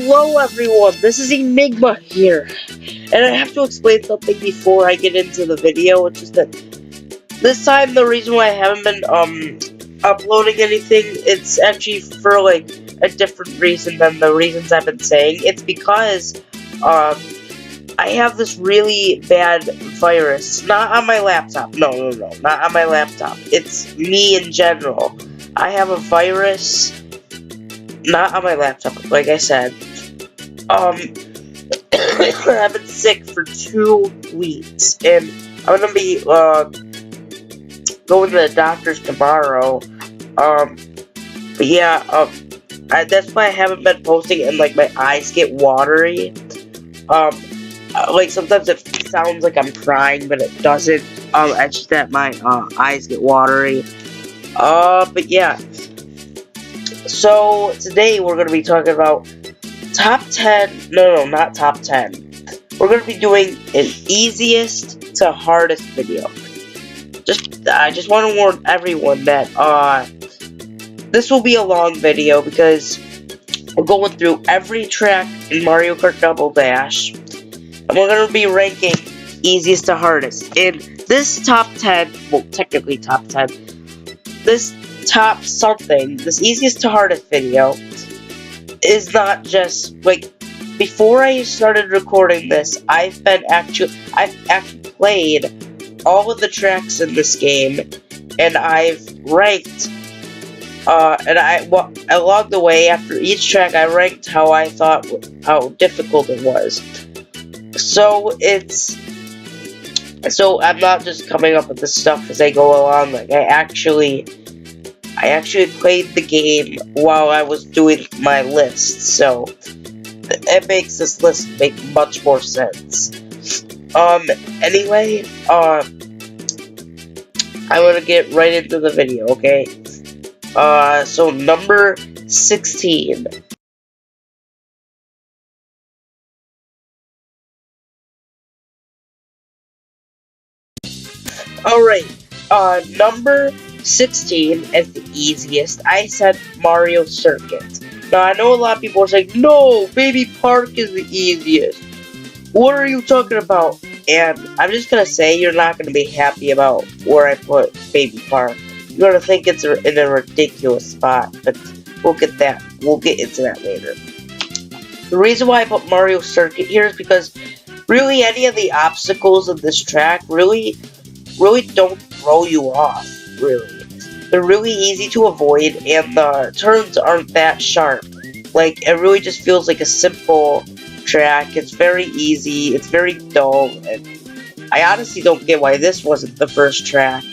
Hello everyone, this is Enigma here, and I have to explain something before I get into the video, which is that this time the reason why I haven't been uploading anything, it's actually for like a different reason than the reasons I've been saying. It's because I have this really bad virus, not on my laptop, no, not on my laptop, it's me in general. I have a virus, not on my laptop, like I said. I've been sick for 2 weeks, and I'm gonna be going to the doctor's tomorrow. But yeah, that's why I haven't been posting, and like my eyes get watery. Like sometimes it sounds like I'm crying, but it doesn't. It's just that my eyes get watery. But yeah. So today we're gonna be talking about top 10. No, not top 10. We're gonna be doing an easiest to hardest video. I just want to warn everyone that this will be a long video because we're going through every track in Mario Kart Double Dash, and we're gonna be ranking easiest to hardest. And this top 10, well, technically top 10, this top something, this easiest to hardest video is not just like, before I started recording this, I've actually played all of the tracks in this game, and I've ranked, along the way, after each track, I ranked how I thought, how difficult it was. So I'm not just coming up with this stuff as I go along, like I actually played the game while I was doing my list, so it makes this list make much more sense. Anyway, I'm gonna get right into the video, okay? So number 16. Alright, number 16 is the easiest. I said Mario Circuit. Now, I know a lot of people are saying, no, Baby Park is the easiest. What are you talking about? And I'm just gonna say, you're not gonna be happy about where I put Baby Park. You're gonna think it's in a ridiculous spot, but we'll get into that later. The reason why I put Mario Circuit here is because really any of the obstacles of this track really don't throw you off, really. They're really easy to avoid, and the turns aren't that sharp. Like, it really just feels like a simple track. It's very easy, it's very dull, and I honestly don't get why this wasn't the first track,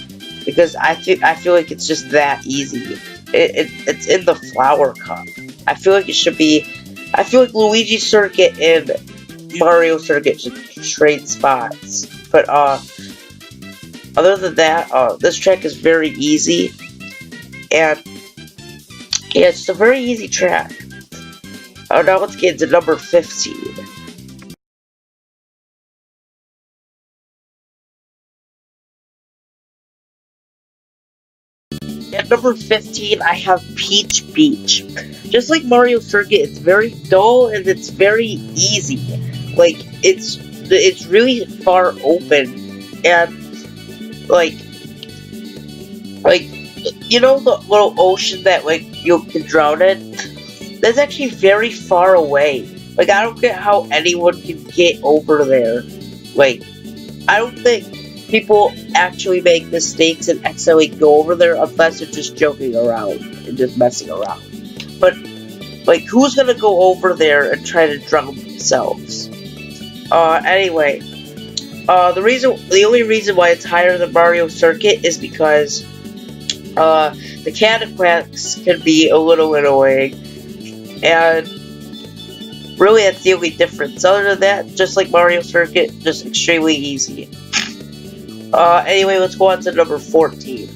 because I feel like it's just that easy. It's in the Flower Cup. I feel like it should be. I feel like Luigi Circuit and Mario Circuit should trade spots. But other than that, this track is very easy, and yeah, it's a very easy track. Now let's get into number 15. At number 15, I have Peach Beach. Just like Mario Circuit, it's very dull and it's very easy. Like, it's really far open, and like you know the little ocean that like you can drown in? That's actually very far away. Like, I don't get how anyone can get over there. Like, I don't think people actually make mistakes and accidentally go over there unless they're just joking around and just messing around. But like, who's gonna go over there and try to drown themselves? Anyway, the only reason why it's higher than Mario Circuit is because the cataquacks can be a little annoying, and really that's the only difference. Other than that, just like Mario Circuit, just extremely easy. Anyway, let's go on to number 14.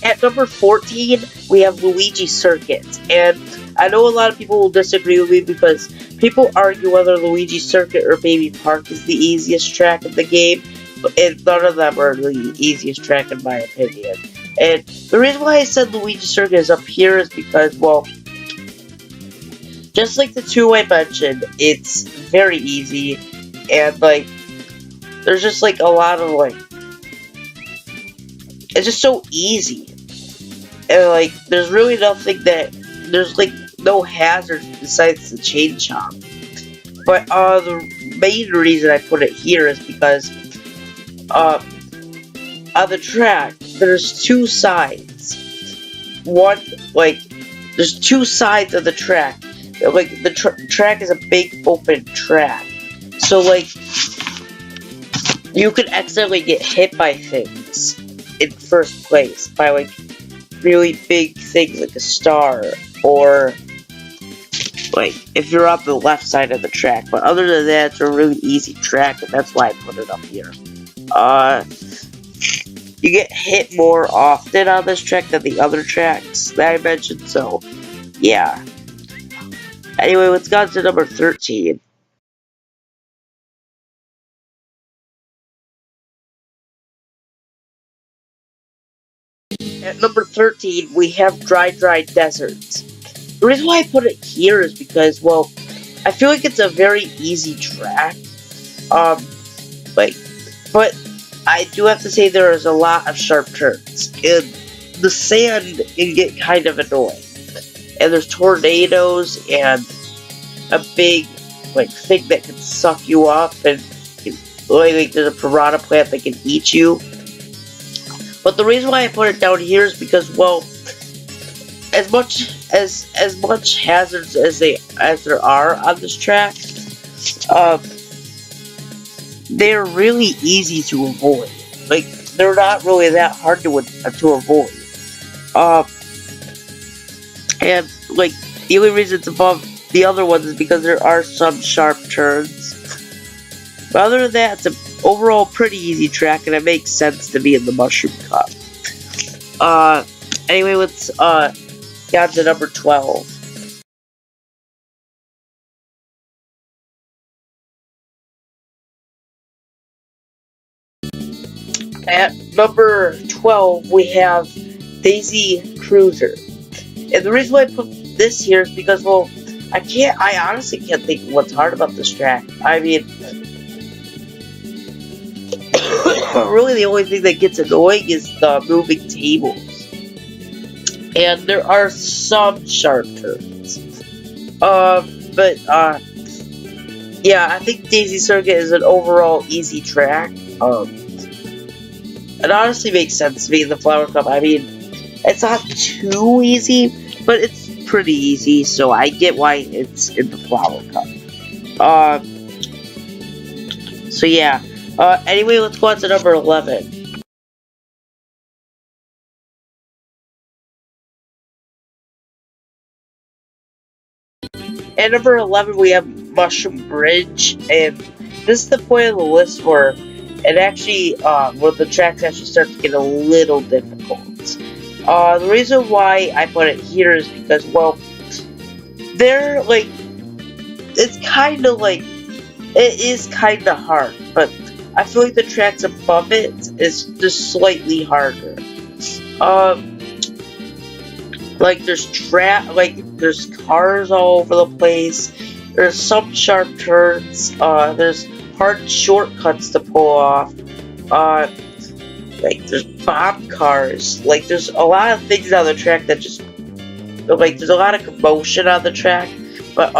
At number 14, we have Luigi Circuit, and I know a lot of people will disagree with me because people argue whether Luigi Circuit or Baby Park is the easiest track of the game, and none of them are the easiest track in my opinion. And the reason why I said Luigi Circuit is up here is because, well, just like the two I mentioned, it's very easy, and like, there's just like a lot of like, it's just so easy, and like, there's really nothing there's like no hazards besides the chain chomp. But the main reason I put it here is because on the track there's two sides. One, like, there's two sides of the track. Like, the track is a big open track, so like, you could accidentally get hit by things in first place by like really big things like a star, or like if you're on the left side of the track. But other than that, it's a really easy track, and that's why I put it up here. You get hit more often on this track than the other tracks that I mentioned, so yeah. Anyway, let's go on to number 13. At number 13, we have Dry Deserts. The reason why I put it here is because, well, I feel like it's a very easy track. But I do have to say there is a lot of sharp turns, and the sand can get kind of annoying. And there's tornadoes and a big like thing that can suck you up, and like there's a piranha plant that can eat you. But the reason why I put it down here is because, well, as much hazards as there are on this track, they're really easy to avoid. Like, they're not really that hard to avoid. And like, the only reason it's above the other ones is because there are some sharp turns. But other than that, it's an overall pretty easy track, and it makes sense to be in the Mushroom Cup. Anyway, let's get on to number 12. At number 12, we have Daisy Cruiser. And the reason why I put this here is because, well, I honestly can't think of what's hard about this track. I mean, really the only thing that gets annoying is the moving tables. And there are some sharp turns. Yeah, I think Daisy Circuit is an overall easy track. It honestly makes sense to be in the Flower Cup. I mean, it's not too easy, but it's pretty easy, so I get why it's in the Flower Cup. So yeah. Anyway, let's go on to number 11. At number 11, we have Mushroom Bridge, and this is the point of the list where it actually, where the tracks actually start to get a little difficult. The reason why I put it here is because, well, they're like, it's kind of like, it is kind of hard, but I feel like the tracks above it is just slightly harder. Like there's cars all over the place. There's some sharp turns. There's hard shortcuts to pull off. Like there's bomb cars. Like there's a lot of things on the track that just, like, there's a lot of commotion on the track. But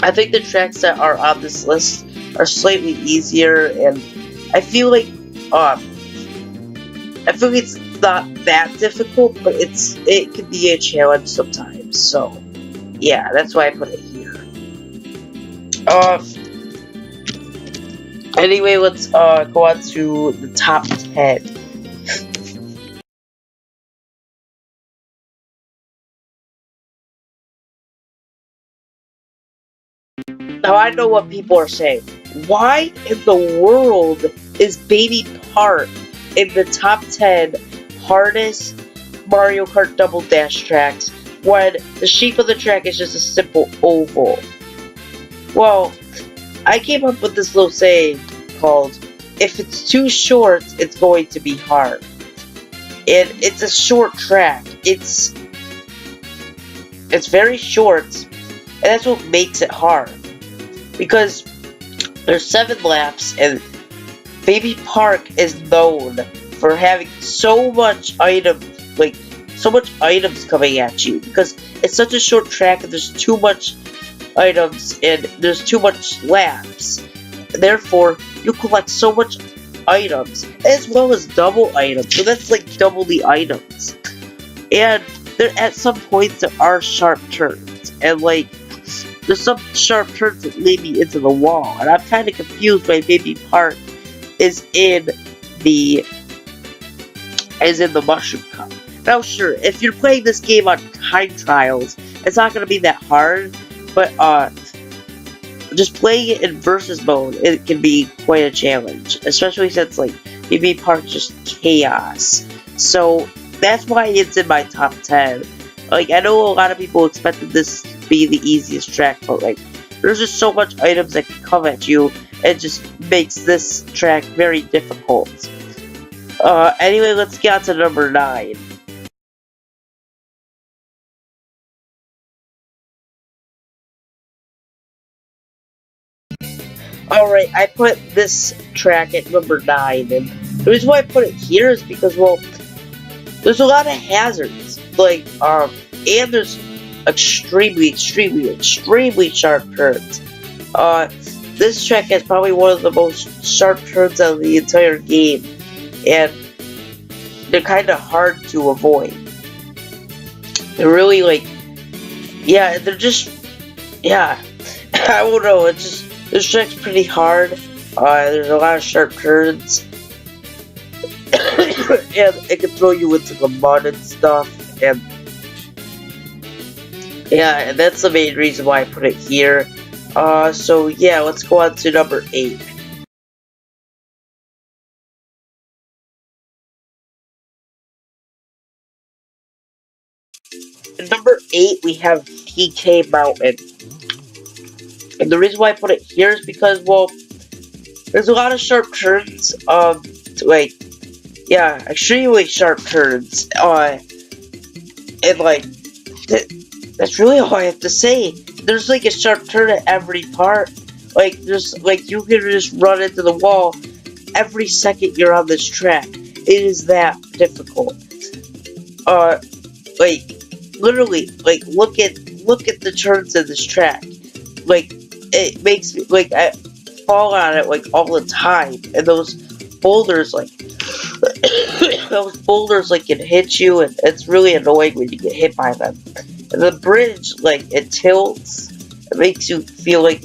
I think the tracks that are on this list are slightly easier, and I feel like it's not that difficult, but it can be a challenge sometimes. So yeah, that's why I put it here. Anyway, let's go on to the top 10. Now I know what people are saying. Why in the world is Baby Park in the top 10 hardest Mario Kart Double Dash tracks when the shape of the track is just a simple oval? Well, I came up with this little saying called, if it's too short, it's going to be hard. And it's a short track. It's very short, and that's what makes it hard. Because there's 7 laps, and Baby Park is known for having so much items coming at you, because it's such a short track and there's too much items and there's too much laps. Therefore, you collect so much items, as well as double items, so that's like double the items. And there, at some points, there are sharp turns, and like, there's some sharp turns that lead me into the wall, and I'm kind of confused why Baby Park is in the Mushroom Cup. Now, sure, if you're playing this game on time trials, it's not going to be that hard, but just playing it in versus mode, it can be quite a challenge, especially since like Baby Park is just chaos. So that's why it's in my top 10. Like, I know a lot of people expected this to be the easiest track, but like, there's just so much items that can come at you. It just makes this track very difficult. Anyway, let's get on to number 9. Alright, I put this track at number 9, and the reason why I put it here is because, well, there's a lot of hazards, like, and there's extremely sharp turns. This track has probably one of the most sharp turns of the entire game, and they're kind of hard to avoid. They're really, like, yeah, they're just, yeah, I don't know, it's just, this track's pretty hard. There's a lot of sharp turns, and it can throw you into the mud and stuff, and yeah, and that's the main reason why I put it here. So yeah, let's go on to number 8. At number 8, we have TK Mountain. And the reason why I put it here is because, well, there's a lot of sharp turns, like, yeah, extremely sharp turns, and like, that's really all I have to say. There's like a sharp turn at every part. Like, there's, like, you can just run into the wall every second you're on this track. It is that difficult. Like, literally, like, look at the turns in this track. Like, it makes me, like, I fall on it, like, all the time. And those boulders, like, can hit you, and it's really annoying when you get hit by them. And the bridge, like, it tilts. It makes you feel like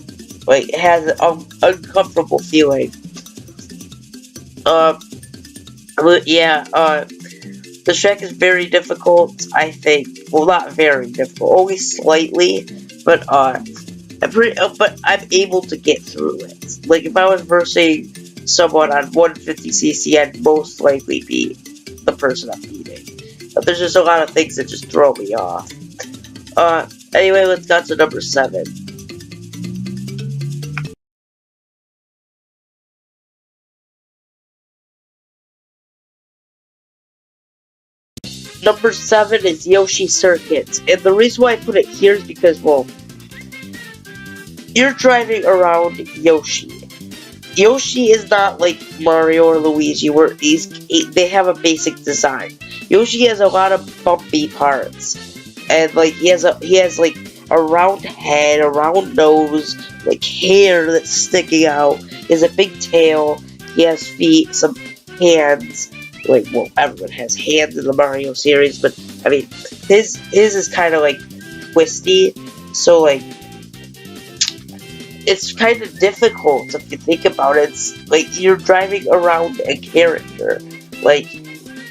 it has an uncomfortable feeling. Yeah, the track is very difficult, I think. Well, not very difficult, only slightly, but, but I'm able to get through it. Like, if I was versing someone on 150cc, I'd most likely be the person I'm beating. But there's just a lot of things that just throw me off. Anyway, let's go to number 7. Number 7 is Yoshi Circuit, and the reason why I put it here is because, well, you're driving around Yoshi. Yoshi is not like Mario or Luigi, where they have a basic design. Yoshi has a lot of bumpy parts, and like he has like a round head, a round nose, like hair that's sticking out. He has a big tail. He has feet, some hands. Like, well, everyone has hands in the Mario series, but I mean, his is kind of like twisty, so like, it's kind of difficult if you think about it. It's like you're driving around a character. Like,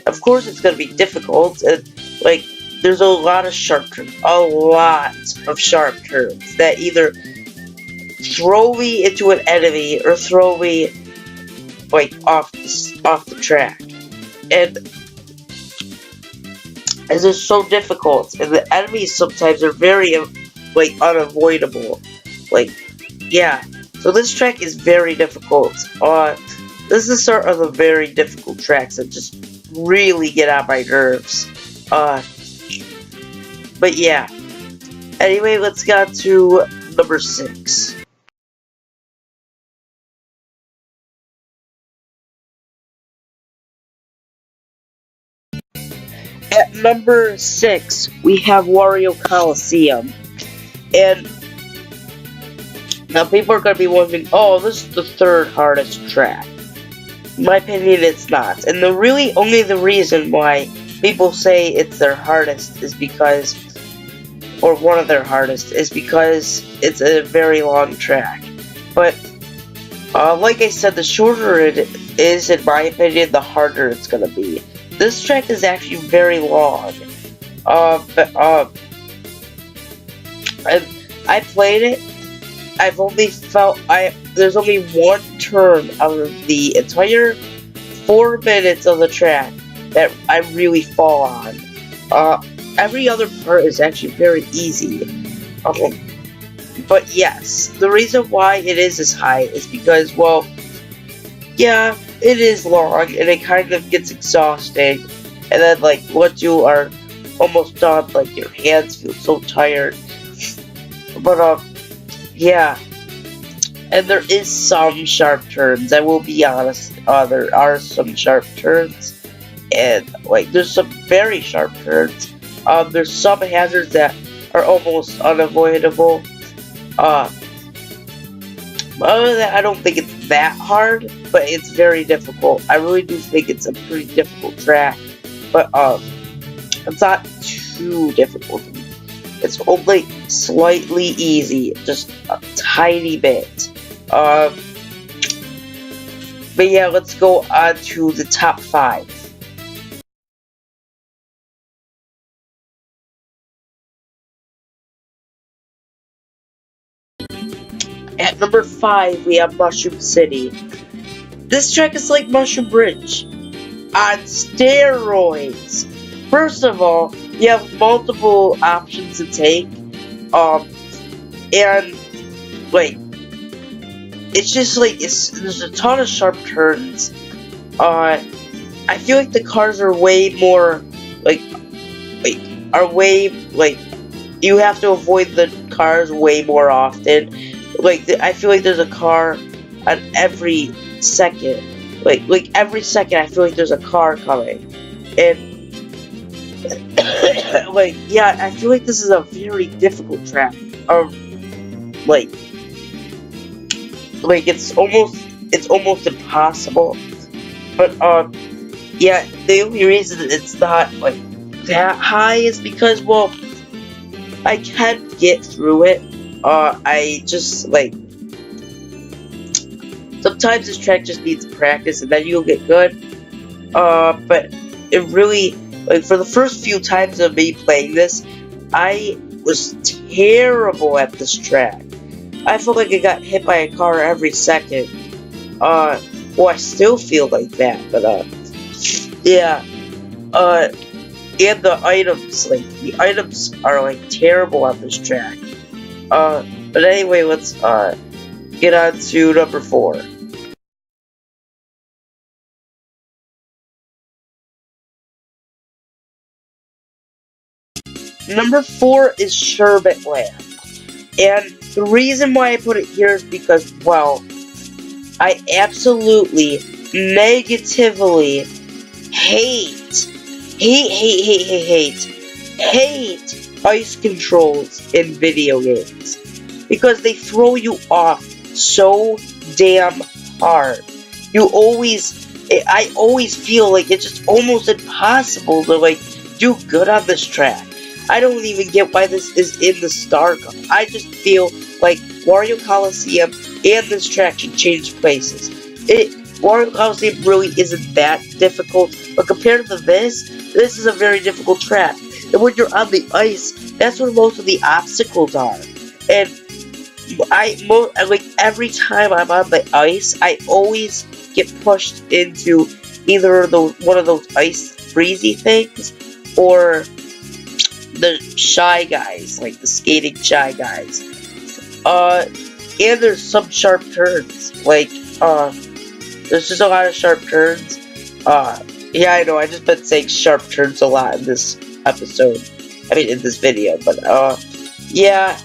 of course it's gonna be difficult, and like, there's a lot of sharp turns, that either throw me into an enemy or throw me like off the track. And it's just so difficult, and the enemies sometimes are very, like, unavoidable. Like, yeah, so this track is very difficult. This is sort of the very difficult tracks that just really get on my nerves. But yeah. Anyway, let's get to number 6. At number 6, we have Wario Colosseum. And now people are going to be wondering, oh, this is the 3rd hardest track. In my opinion, it's not. And only the reason why people say it's their hardest is because, or one of their hardest, is because it's a very long track. But, like I said, the shorter it is, in my opinion, the harder it's going to be. This track is actually very long. I played it. I've only there's only one turn out of the entire 4 minutes of the track that I really fall on. Every other part is actually very easy. But yes, the reason why it is as high is because, well, yeah, it is long and it kind of gets exhausting. And then, like, once you are almost done, like, your hands feel so tired. But, yeah. And there is some sharp turns, I will be honest. There are some sharp turns. And, like, there's some very sharp turns. There's some hazards that are almost unavoidable. Other than that, I don't think it's that hard, but it's very difficult. I really do think it's a pretty difficult track. But, it's not too difficult. It's only slightly easy, just a tiny bit. But yeah, let's go on to the top 5. At number 5, we have Mushroom City. This track is like Mushroom Bridge on steroids. First of all, you have multiple options to take, and like, it's just like there's a ton of sharp turns. I feel like the cars are way more you have to avoid the cars way more often. Like, I feel like there's a car on every second. Like every second, I feel like there's a car coming, and like, yeah, I feel like this is a very difficult track. Like it's almost impossible. But yeah, the only reason it's not like that high is because, well, I can get through it. I just like sometimes this track just needs practice, and then you'll get good. But it really, like, for the first few times of me playing this, I was terrible at this track. I felt like I got hit by a car every second. Well, I still feel like that, but yeah. And the items are like terrible on this track. But anyway, let's get on to number 4. Number 4 is Sherbet Land. And the reason why I put it here is because, well, I absolutely, negatively hate ice controls in video games. Because they throw you off so damn hard. I always feel like it's just almost impossible to, like, do good on this track. I don't even get why this is in the Star Cup. I just feel like Wario Colosseum and this track should change places. Wario Colosseum really isn't that difficult, but compared to this is a very difficult track. And when you're on the ice, that's where most of the obstacles are. And like, every time I'm on the ice, I always get pushed into either one of those ice freezy things, or the shy guys, like the skating shy guys. And there's some sharp turns, like, There's just a lot of sharp turns. Yeah, I know, I just been saying sharp turns a lot in this episode. I mean, in this video, but, yeah.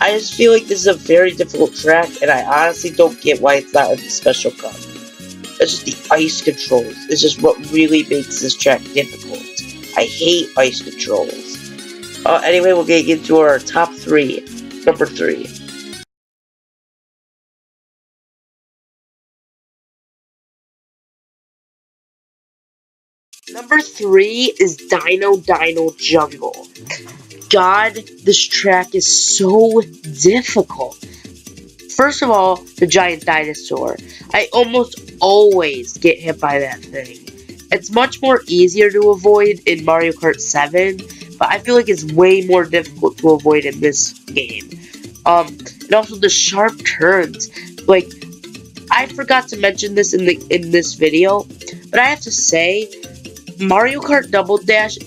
I just feel like this is a very difficult track, and I honestly don't get why it's not in the special cup. It's just the ice controls. It's just what really makes this track difficult. I hate ice controls. Anyway, we'll get into our top 3. Number 3. Number 3 is Dino Jungle. God, this track is so difficult. First of all, the giant dinosaur. I almost always get hit by that thing. It's much more easier to avoid in Mario Kart 7, but I feel like it's way more difficult to avoid in this game. And also the sharp turns. Like, I forgot to mention this in this video, but I have to say, Mario Kart Double Dash,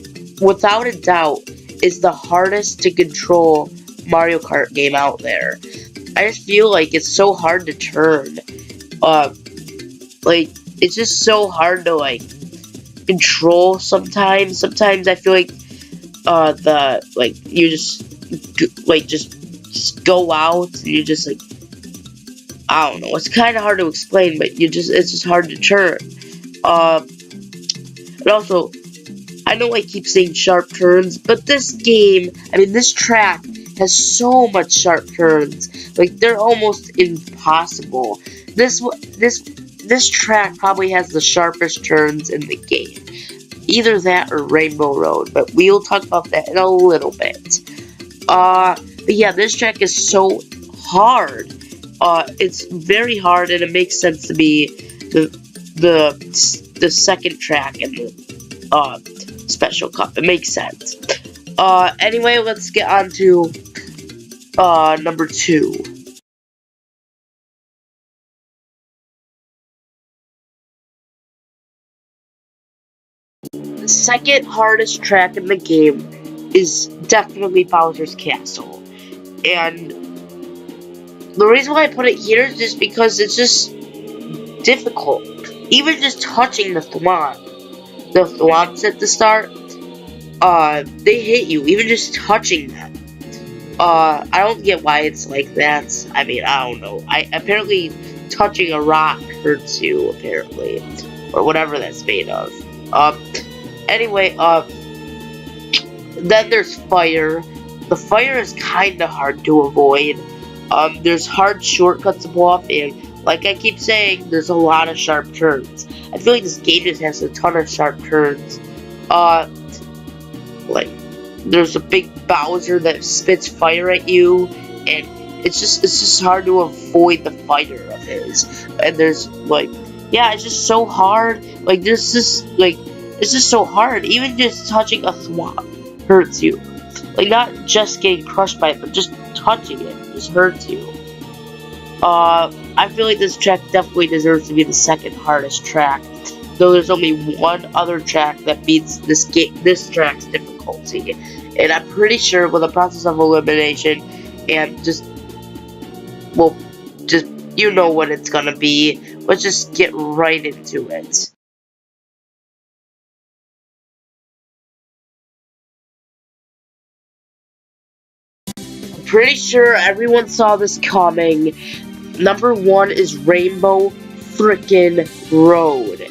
without a doubt, is the hardest to control Mario Kart game out there. I just feel like it's so hard to turn. Like, it's just so hard to, like, control sometimes. Sometimes I feel like, you just go out, and you just, like, I don't know, it's kind of hard to explain, but it's just hard to turn. And also, I know I keep saying sharp turns, but this game, I mean, this track has so much sharp turns. Like, they're almost impossible. This track probably has the sharpest turns in the game. Either that or Rainbow Road, but we'll talk about that in a little bit. But yeah, this track is so hard. It's very hard, and it makes sense to be the second track in the special cup. It makes sense. Anyway, let's get on to number 2. The second hardest track in the game is definitely Bowser's Castle. And the reason why I put it here is just because it's just difficult. Even just touching the thwomps at the start, they hit you, even just touching them. I don't get why it's like that. I mean, I don't know. Apparently touching a rock hurts you, apparently. Or whatever that's made of. Anyway, then there's fire. The fire is kinda hard to avoid. There's hard shortcuts to pull off, and like I keep saying, there's a lot of sharp turns. I feel like this game just has a ton of sharp turns. Like, there's a big Bowser that spits fire at you, and it's just hard to avoid the fire of his. And there's, like, yeah, it's just so hard. Like, there's just, like, it's just so hard. Even just touching a thwomp hurts you. Like, not just getting crushed by it, but just touching it just hurts you. I feel like this track definitely deserves to be the second hardest track, though there's only one other track that beats this track's difficulty, and I'm pretty sure with the process of elimination and just you know what it's gonna be. Let's just get right into it. I'm pretty sure everyone saw this coming. Number 1 is Rainbow Frickin' Road.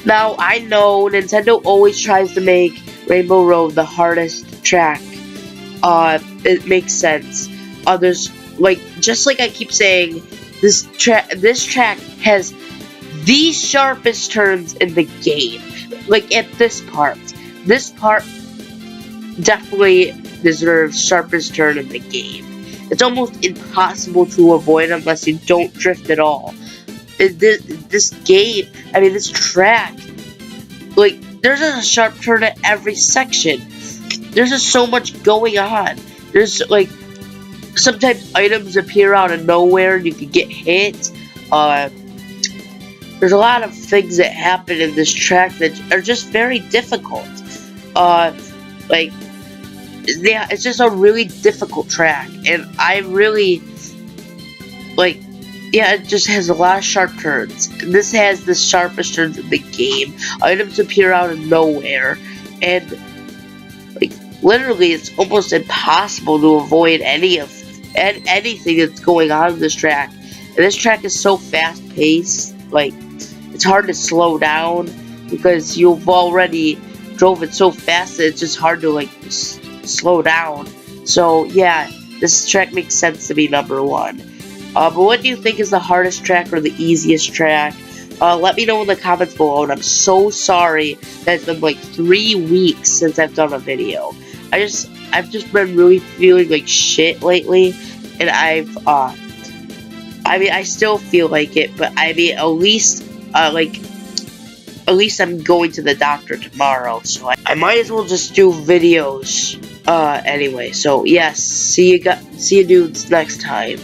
Now, I know Nintendo always tries to make Rainbow Road the hardest track. It makes sense. There's, like, just like I keep saying, this track has the sharpest turns in the game. Like, at this part definitely deserves sharpest turn in the game. It's almost impossible to avoid unless you don't drift at all. This game, I mean, this track, like, there's a sharp turn at every section. There's just so much going on. There's, like, sometimes items appear out of nowhere and you can get hit. There's a lot of things that happen in this track that are just very difficult. Like, yeah, it's just a really difficult track, and I really, like, yeah, it just has a lot of sharp turns. This has the sharpest turns in the game. Items appear out of nowhere, and like literally, it's almost impossible to avoid anything that's going on in this track. And this track is so fast paced, like it's hard to slow down because you've already drove it so fast that it's just hard to like slow down. So yeah, this track makes sense to be number one. But what do you think is the hardest track or the easiest track? Let me know in the comments below, and I'm so sorry that it's been like 3 weeks since I've done a video. I've just been really feeling like shit lately, and I mean, I still feel like it, but I mean, at least I'm going to the doctor tomorrow, so I might as well just do videos, anyway. So yes, see you dudes next time.